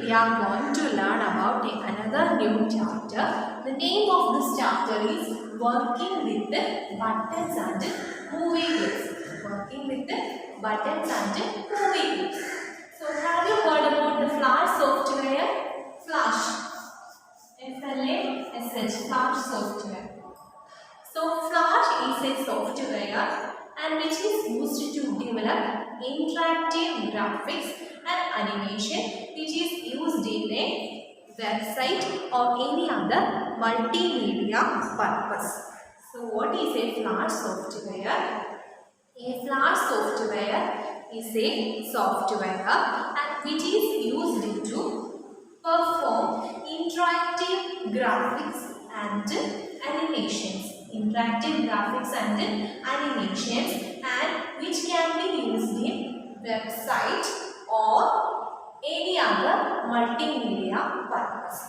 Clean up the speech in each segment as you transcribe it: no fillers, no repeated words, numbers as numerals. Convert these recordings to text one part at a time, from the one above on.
we are going to learn about another new chapter. The name of this chapter is Working with the Buttons and Movie Clips. Working with the Buttons and Movie Clips. So have you heard about the Flash software? Flash. F-L-A-S-H. Flash software. So Flash is a software and which is used to develop interactive graphics and animation which is used in a website or any other multimedia purpose. So what is a Flash software? A Flash software is a software and which is used to perform interactive graphics and animations. Interactive graphics and animations and which can be used in website or any other multimedia purpose.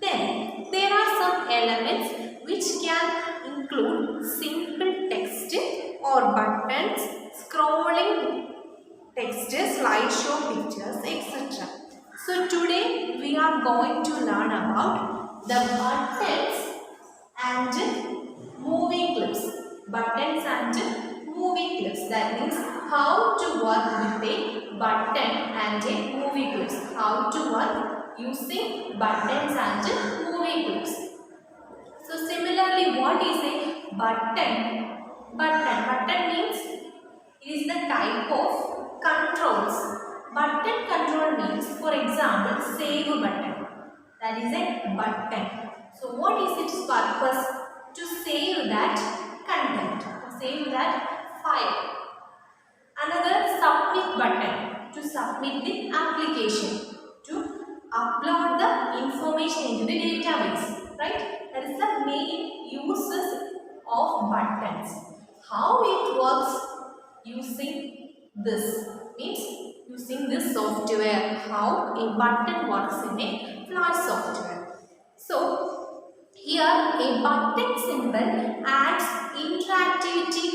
Then there are some elements which can include simple text or buttons, scrolling text, slideshow pictures, etc. So today we are going to learn about the buttons and movie clips. Buttons and movie clips. That means how to work with a button and a movie clips. How to work using buttons and movie clips. So similarly, what is a button? Button means it is the type of controls. Button control means, for example, save button. That is a button. So what is its purpose? To save that content, to save that file. Another submit button, to submit the application, to upload the information into the database, right? That is the main uses of buttons. How it works using this, means using this software, how a button works in a Flash software. So here a button symbol adds interactivity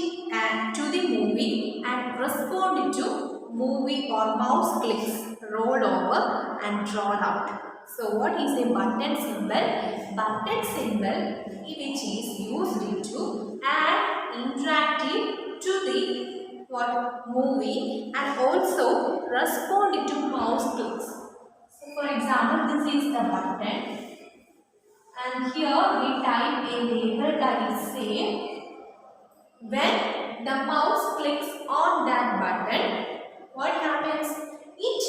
to the movie and respond to movie or mouse clicks, roll over and drawn out. So what is a button symbol? Button symbol which is used to add interactive to the movie and also respond to mouse clicks. So for example, this is the button. And here we type a label that is save. When the mouse clicks on that button, what happens? It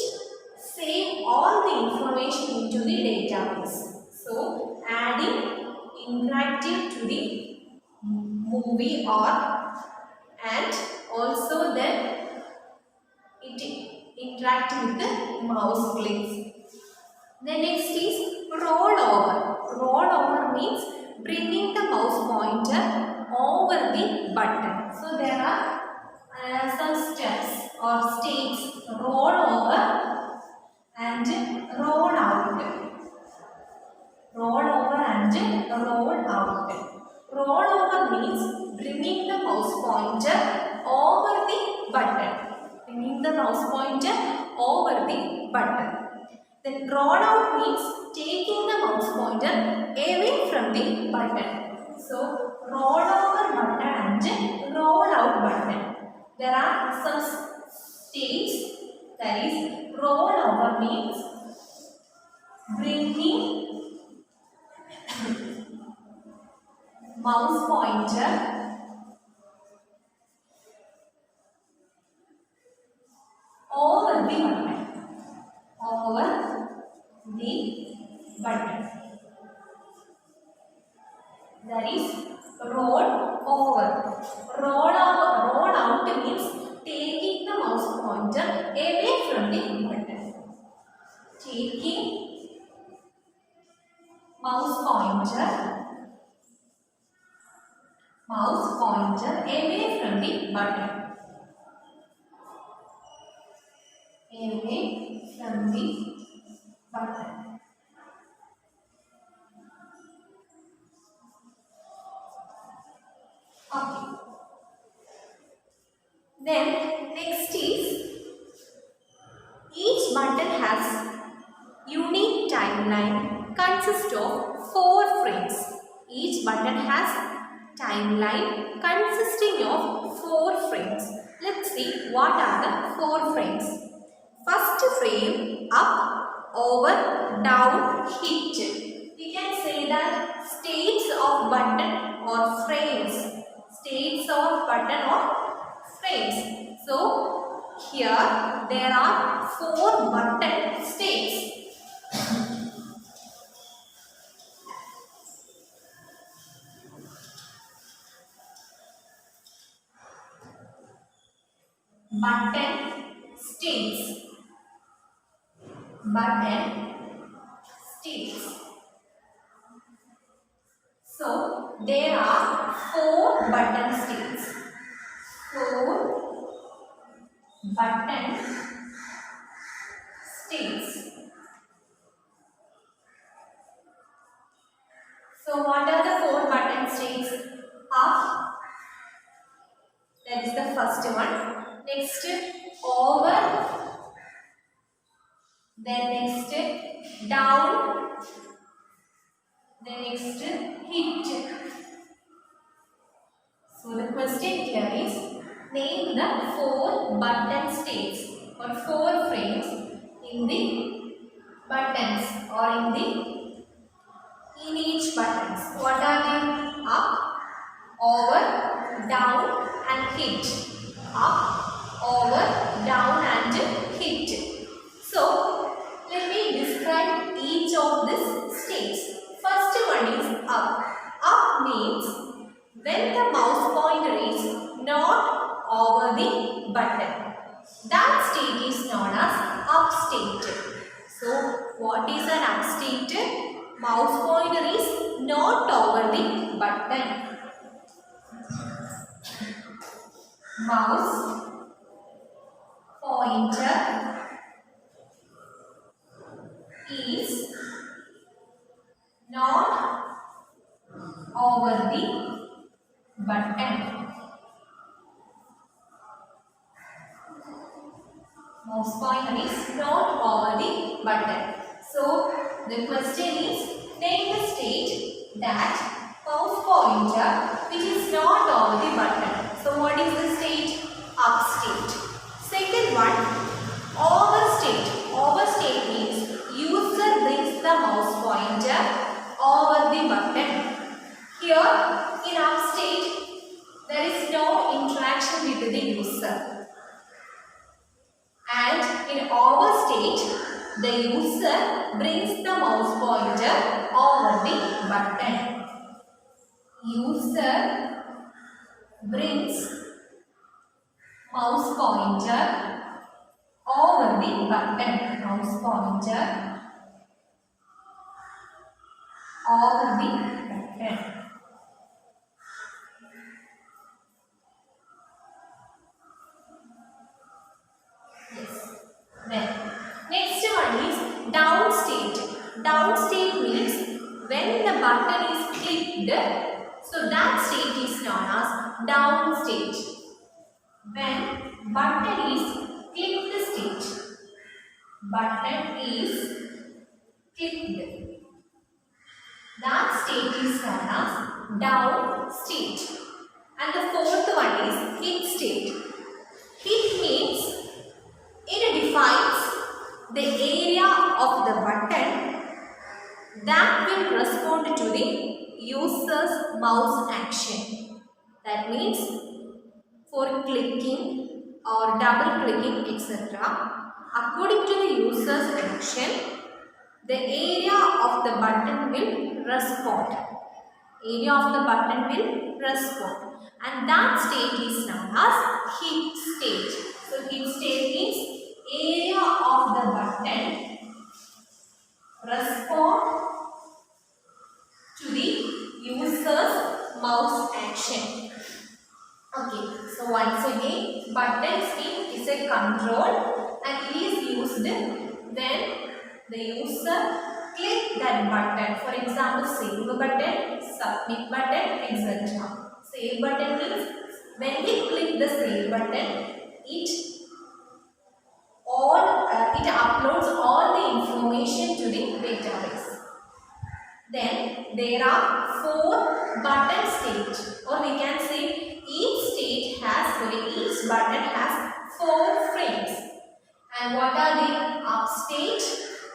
saves all the information into the database. So adding interactive to the movie and also then it interact with the mouse clicks. The next is roll over. Roll over means bringing the mouse pointer over the button. So there are some steps or states. Roll over and roll out. Roll over and roll out. Roll over means bringing the mouse pointer over the button. Bringing the mouse pointer over the button. Then roll out means taking the mouse pointer away from the button. So roll over button and roll out button. There are some states, that is roll over means bringing mouse pointer over the button. Over the button. That is roll over. Roll out means taking the mouse pointer away from the button. Taking mouse pointer away from the button. Away from the button. Okay. Then next is each button has timeline consists of 4 frames. Each button has timeline consisting of 4 frames. Let's see what are the 4 frames. First frame, up, over, down, hit. We can say that states of button or frames. States of button or frames. So, here there are 4 button states. Button states. Button states. So, there are 4 button states. 4 button states. So, what are the 4 button states? Up, that is the first one. Next, over. Then next, down. Then next, hit. So, the question here is, name the 4 button states or 4 frames in the buttons or in each buttons. What are they? Up, over, down and hit. Up, over, down and hit. So, let me describe each of these states. First one is up. Up means when the mouse pointer is not over the button. That state is known as up state. So, what is an up state? Mouse pointer is not over the button. Mouse pointer is not over the button. Mouse pointer is not over the button. So, the question is, name the state that mouse pointer which is not over the button. So, what is the state? Up state. Second one, over state. Over state means user brings the mouse pointer over the button. Here, in up state, there is no interaction with the user. And in over state, the user brings the mouse pointer over the button. User brings mouse pointer over the button. Mouse pointer over the button. Then, next one is down state. Down state means when the button is clicked, so that state is known as down state. When button is clicked state. Button is clicked. That state is known as down state. And the fourth one is hit state. Hit means it defines the area of the button that will respond to the user's mouse action. That means for clicking or double clicking etc. According to the user's action, the area of the button will respond. Area of the button will respond. And that state is known as hit state. So, hit state means area of the button respond to the user's mouse action. Okay, so once again, button speed is a control and it is used when the user click that button. For example, save button, submit button, etc. Save button means when we click the save button, it uploads all the information to the web database. Then there are 4 button states, or we can say each button has 4 frames. And what are they? Up state,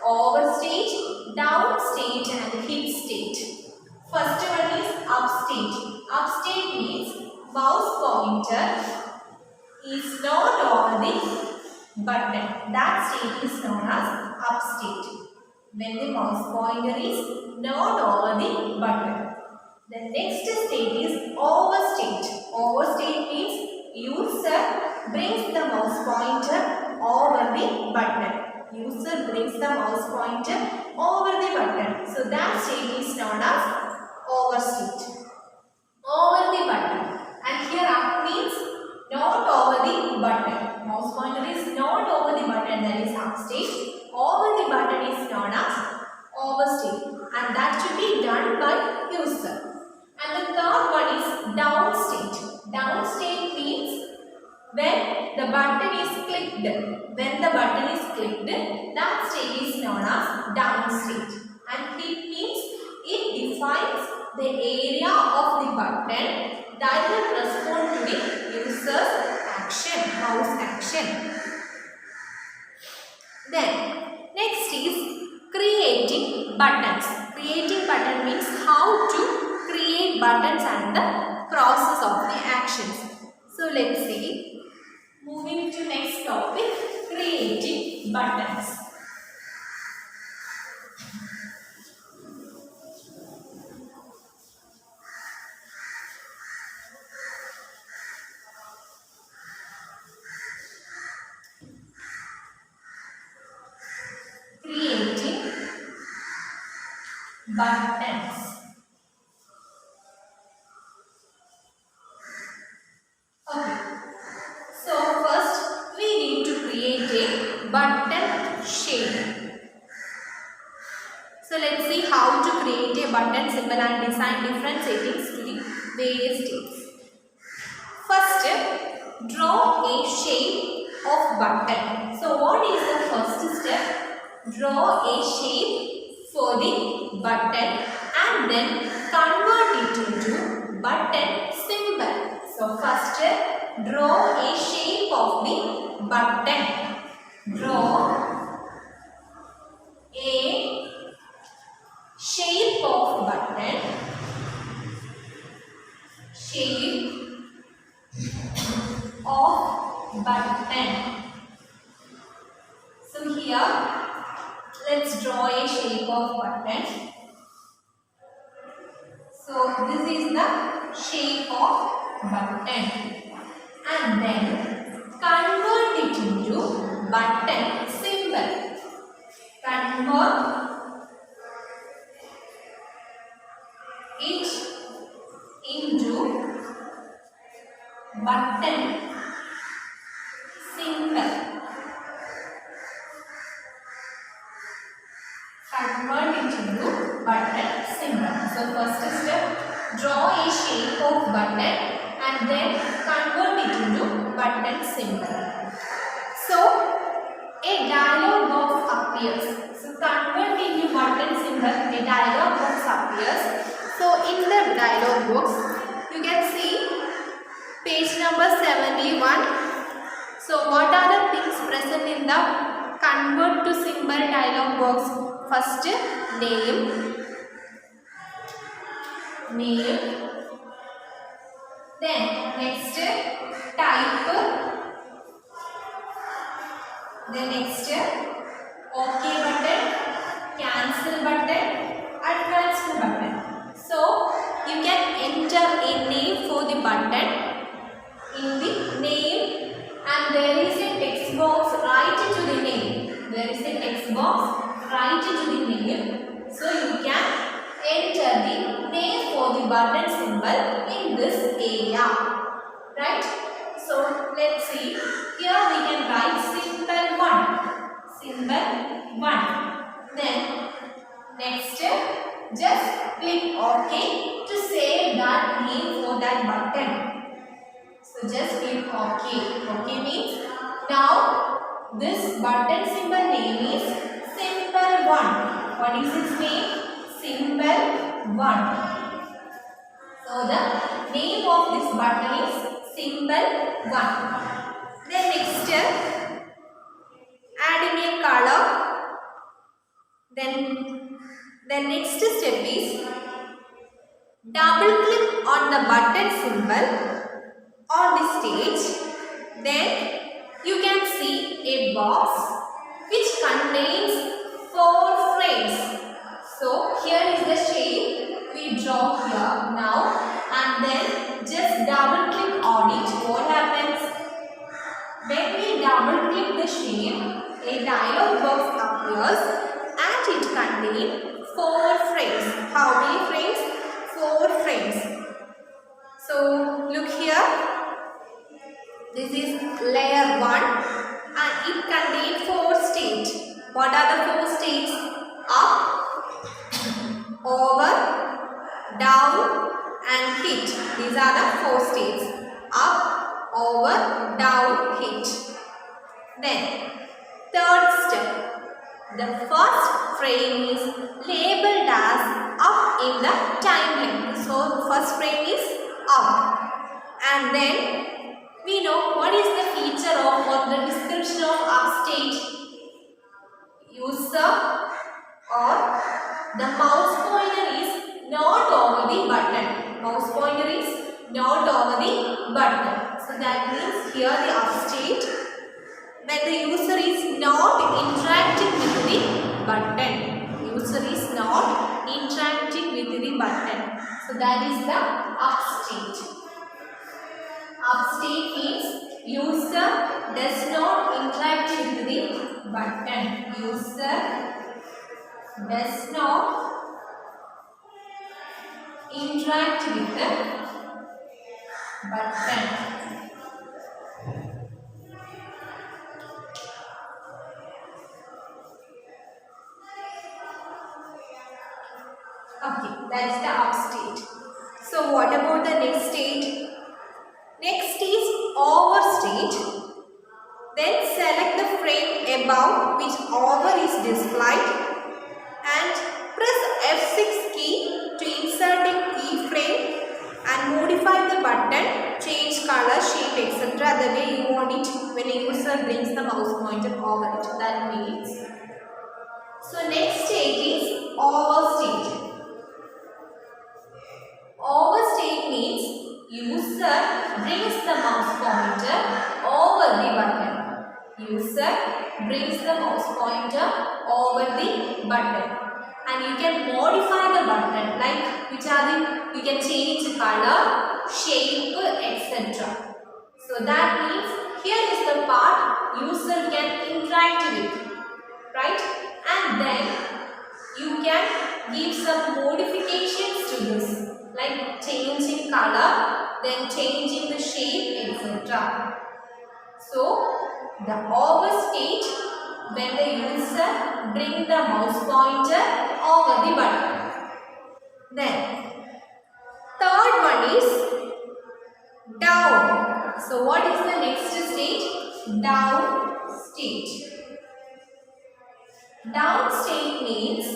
over state, down state and hit state. First one is up state. Up state means mouse pointer is not over the button. That state is known as up state. When the mouse pointer is not over the button. The next state is overstate. Overstate means user brings the mouse pointer over the button. User brings the mouse pointer over the button. So that state is known as overstate. Over the button. And here up means not over the button. Mouse pointer is not over the button, that is up state. Over the button is known as overstate, and that should be done by user. And the third one is downstate. Downstate means when the button is clicked. When the button is clicked, that state is known as downstate. And it means it defines the area of the button that will respond to the user's action, mouse action. Then next is creating buttons. Creating button means how to create buttons and the process of the actions. So let's see. Moving to next topic, creating buttons. Creating buttons. Okay. So first we need to create a button shape. So let's see how to create a button symbol and design different settings to the various states. First, draw a shape of button. So what is the first step? Draw a shape for the button and then convert it into button symbol. So first, draw a shape of the button. Draw a shape of button. Shape of button. So here, let's draw a shape of button. So this is the shape of button. And then convert it into button symbol. Convert it into button symbol. Convert it into button symbol. So first step, draw a shape of button and then convert it into button symbol. So a dialog box appears. So convert into button symbol, a dialog box appears. So in the dialog box, you can see page number 71. So what are the things present in the convert to symbol dialog box? First, name. Then next, type. Then next, OK button, cancel button, advance button. So you can enter a name for the button in the name, and there is a text box right to the name. There is a text box right to the name. So you can enter the name for the button symbol in this area. Right? So let's see. Here we can write symbol 1. Symbol 1. Then next, just click OK to save that name for that button. So just click OK. OK means now this button symbol name is symbol 1. What is the symbol 1. So the name of this button is symbol 1. Then next step, adding a color. Then the next step is double click on the button symbol on the stage. Then you can see a box which contains 4 frames. So here is the shape we draw here now, and then just double click on it. What happens? When we double click the shape, a dialog box appears and it contains 4 frames. How many frames? 4 frames. So look here. This is layer 1 and it contains 4 states. What are the 4 states? Up, over, down and hit. These are the 4 states. Up, over, down, hit. Then third step. The first frame is labeled as up in the timeline. So first frame is up. And then we know what is the feature of or the description of up state. User or the mouse pointer is not over the button. Mouse pointer is not over the button. So that means here the up state, when the user is not interacting with the button. User is not interacting with the button. So that is the up state. Up state means user does not interact with the button. User does not interact with the button. Okay, that is the up state. So what about the next state? Next is over state. Then select the frame above which over is displayed and press F6 key to insert a keyframe and modify the button, change color, shape, etc. the way you want it when a user brings the mouse pointer over it. That means. So next state is over state. Over state means user brings the mouse pointer over the button. User brings the mouse pointer over the button, and you can modify the button, like which are the, you can change color, shape, etc. So that means here is the part user can interact with, right? And then you can give some modifications to this, like changing color, then changing the shape, etc. So the over state, when the user bring the mouse pointer over the button. Then third one is down. So what is the next state? Down state. Down state means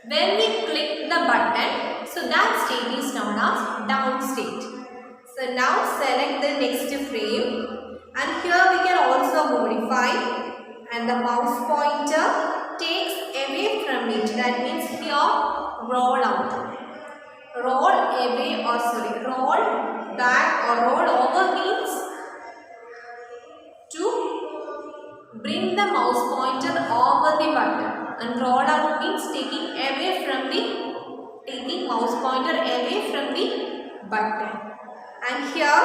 when we click the button, so that state is known as down state. So now select the next frame, and here we can also modify, and the mouse pointer takes away from it. That means here roll out, roll away, or sorry, roll back or roll over means to bring the mouse pointer over the button, and roll out means taking mouse pointer away from the button. And here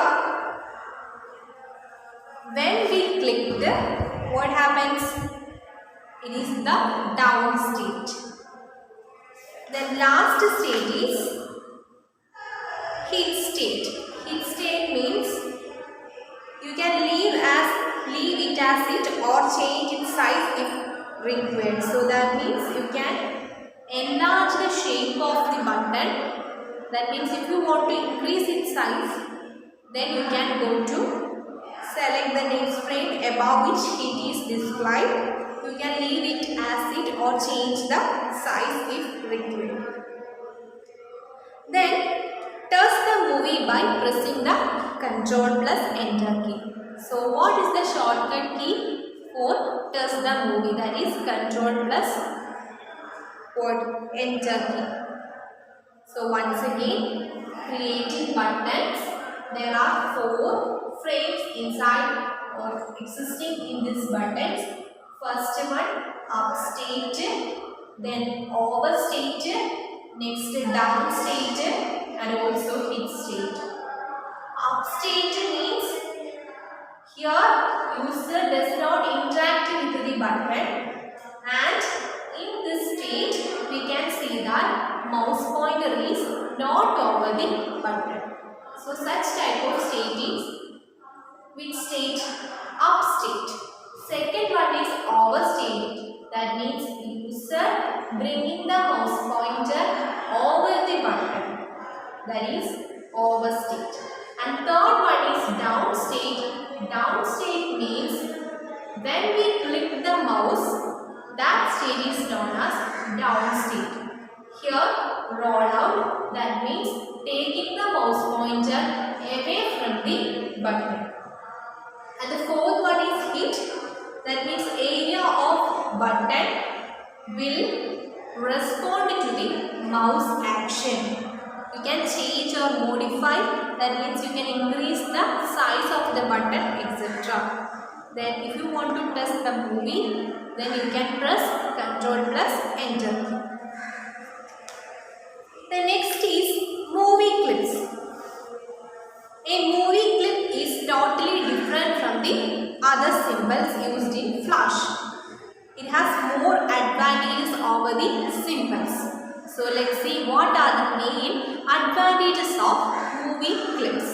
when we click the, what happens? It is the down state. The last state is hit state. Hit state means you can leave it as it or change its size if required. So that means you can enlarge the shape of the button. That means if you want to increase its size, then you can go to select the next frame above which it is displayed You can leave it as it or change the size if required. Then touch the movie by pressing the Ctrl plus Enter key. So what is the shortcut key for touch the movie? That is Ctrl plus Enter key. So once again, creating buttons. There are 4 frames inside or existing in these buttons. First one up state, then over state, next down state, and also hit state. Up state means here user does not interact with the button, and in this state we can see that mouse pointer is not over the button. So such type of state is which state? Up state. Second one is over state. That means user bringing the mouse pointer over the button. That is over state. And third one is down state. Down state means when we click the mouse, that state is known as down state. Here roll out, that means taking the mouse pointer away from the button. And the fourth one is hit, that means area of button will respond to the mouse action. You can change or modify, that means you can increase the size of the button, etc. Then if you want to test the movie, then you can press Ctrl plus Enter. The next is movie clips. A movie clip is totally different from the other symbols used in Flash. It has more advantages over the symbols. So let's see what are the main advantages of movie clips.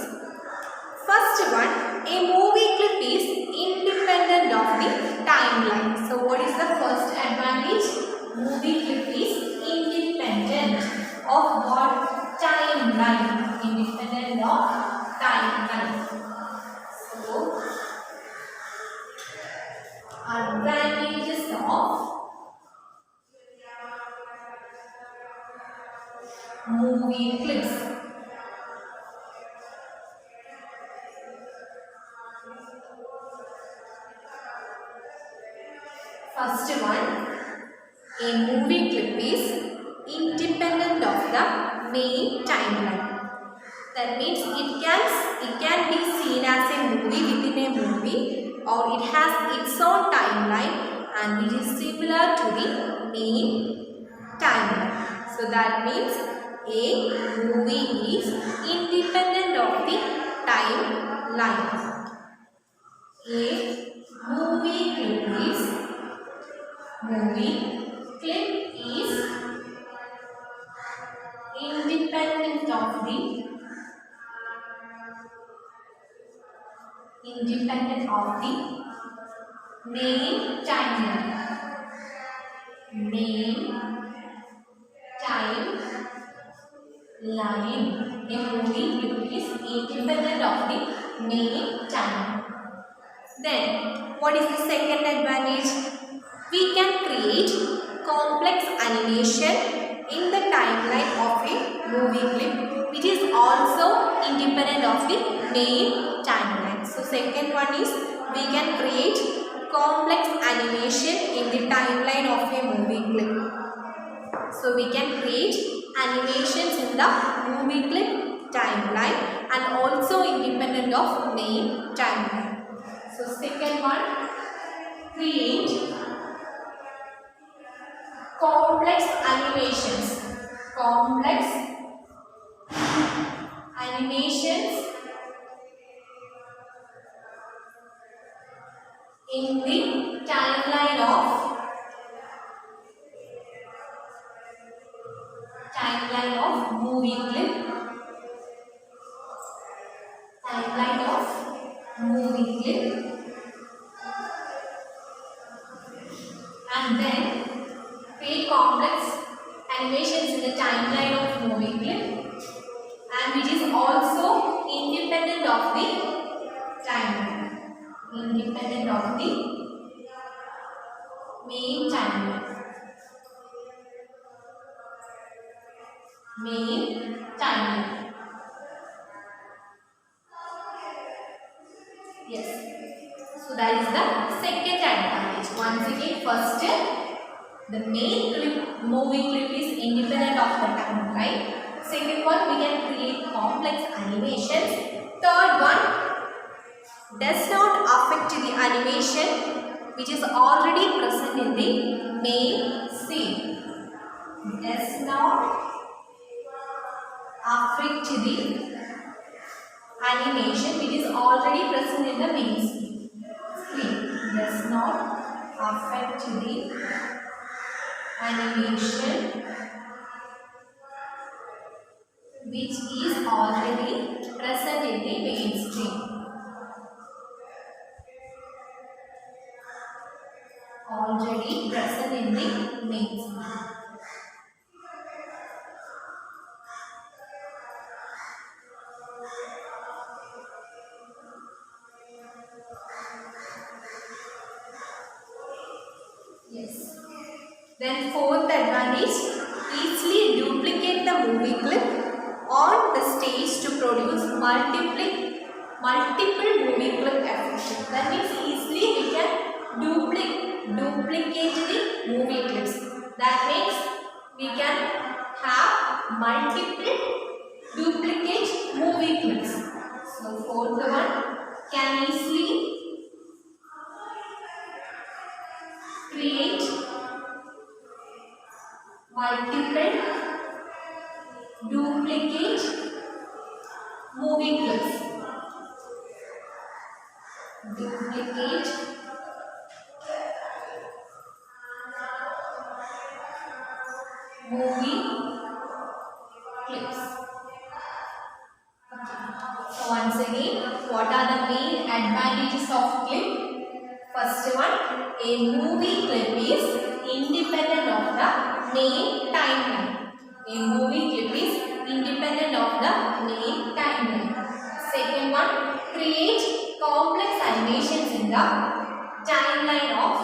First one, a movie clip is independent of the timeline. So what is the first advantage? Movie clip is independent of what? Timeline. Independent of timeline. So advantages of movie clips. First one, a movie clip is independent of the main timeline. That means it can be seen as a movie within a movie, or it has its own timeline and it is similar to the main timeline. So that means a movie is independent of the timeline. A movie clip is independent of the main timeline. Main timeline. A movie clip is independent of the main timeline. Then, what is the second advantage? We can create complex animation in the timeline of a movie clip, which is also independent of the main timeline. So second one is we can create complex animation in the timeline of a movie clip. So we can create animations in the movie clip timeline and also independent of main timeline. So second one, create complex animations. Complex animations in the timeline of movie clip. Timeline of movie clip. And then create complex animations in the timeline of movie clip, and which is also independent of the timeline. Independent of the main timeline. Main timeline. Yes. So that is the second advantage. Once again, first the main clip, movie clip is independent of the timeline. Second one, we can create complex animations. Third one, does not affect the animation which is already present in the main scene. Does not affect the animation which is already present in the main scene. Does not affect the animation which is already present in the main screen. Already present in the main screen. Yes. Then fourth advantage, easily duplicate the movie clip on the stage to produce multiple movie clip effects. That means easily we can duplicate the movie clips. That means we can have multiple duplicate movie clips. So fourth one, can easily create multiple duplicate movie clips. Duplicate movie clips. Okay. So once again, what are the main advantages of clip? First one, a movie clip is independent of the main timeline. A movie clip is independent of the main timeline. Second one, create complex animations in the timeline of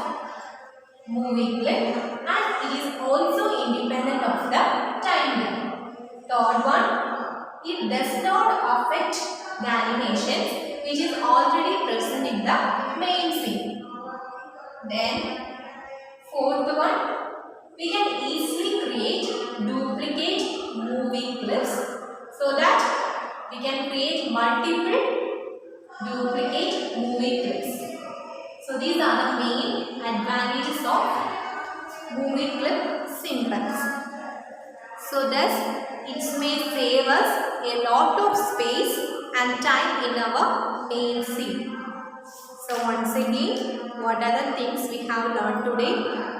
movie clip and it is also independent of the timeline. Third one, it does not affect the animations which is already present in the main scene. Then fourth one, we can easily create duplicate movie clips so that we can create multiple duplicate movie clips. So these are the main advantages of movie clip syntax. So thus it may save us a lot of space and time in our main scene. So once again, what are the things we have learned today?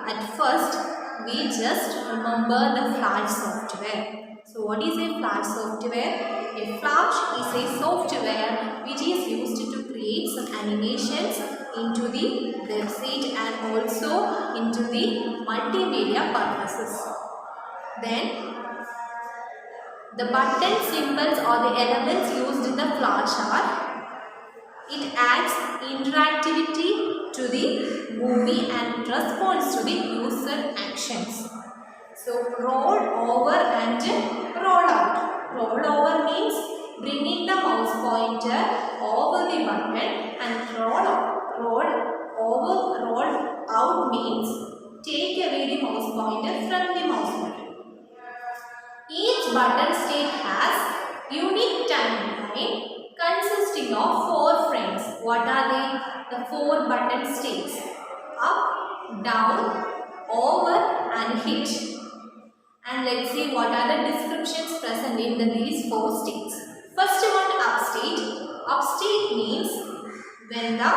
At first, we just remember the Flash software. So what is a Flash software? A Flash is a software which is used to create some animations into the website and also into the multimedia purposes. Then the button symbols or the elements used in the Flash are, it adds interactivity to the movie and responds to the user actions. So roll over and roll out. Roll over means bringing the mouse pointer over the button and roll out means take away the mouse pointer from the mouse button. Each button state has unique timeline consisting of 4 frames. What are they? The 4 button states: up, down, over and hit. And let's see what are the descriptions present in these 4 states. First one, up state. Up state means when the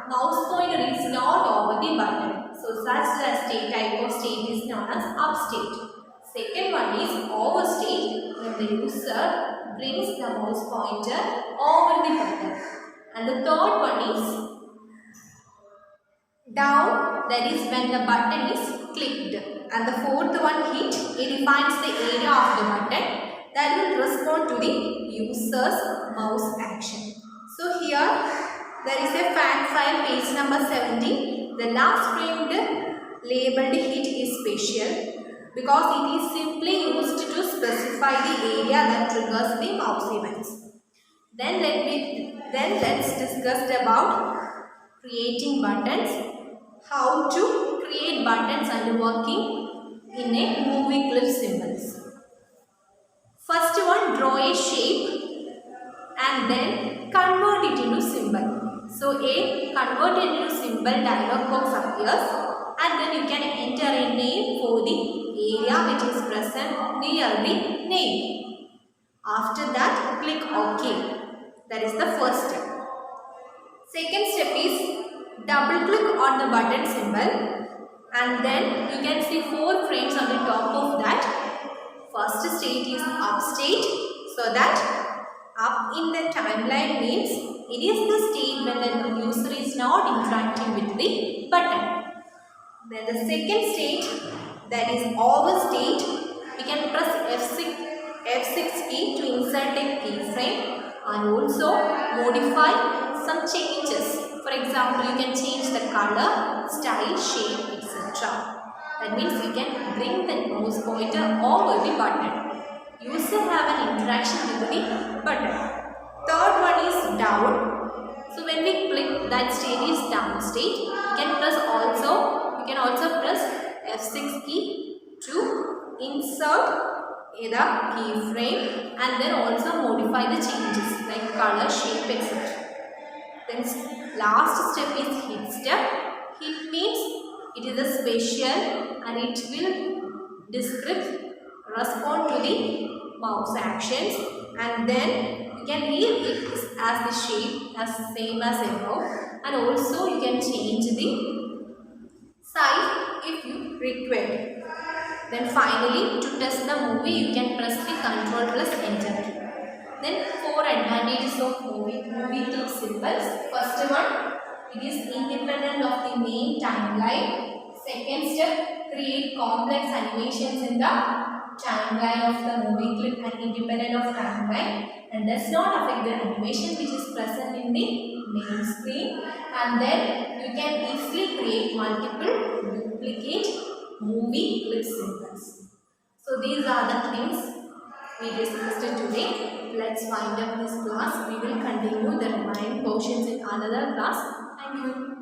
mouse pointer is not over the button. So such a state type of state is known as up state. Second one is over state, when the user brings the mouse pointer over the button. And the third one is down, that is when the button is clicked. And the fourth one, hit, it defines the area of the button that will respond to the user's mouse action. So here there is a fact file, page number 70. The last framed labeled hit is special because it is simply used to specify the area that triggers the mouse events. Let's discuss about creating buttons, how to create buttons and working in a movie clip symbols. First one, draw a shape and then convert it into symbol. So a convert it into symbol dialog box appears and then you can enter a name for the area which is present near the name. After that, click OK. That is the first step. Second step is double click on the button symbol and then you can see 4 frames on the top of that. First state is up state, so that up in the timeline means it is the state when the user is not interacting with the button. Then the second state, that is over state, we can press F6 key to insert a keyframe and also modify some changes. For example, you can change the color, style, shape, etc. That means you can bring the mouse pointer over the button. User have an interaction with the button. Third one is down. So when we click, that state is down state. You can also press F6 key to insert the keyframe and then also modify the changes like color, shape, etc. Then last step is hit step. Hit means it is a special and it will respond to the mouse actions and then you can leave it as the shape as same as above and also you can change the size if you require. Then finally, to test the movie, you can press the Ctrl plus Enter key. Then 4 advantages of movie clip symbols. First one, it is independent of the main timeline. Second step, create complex animations in the timeline of the movie clip and independent of timeline and does not affect the animation which is present in the main screen. And then you can easily create multiple duplicate movie clip symbols. So these are the things we discussed today. Let's wind up this class. We will continue the remaining portions in another class. Thank you.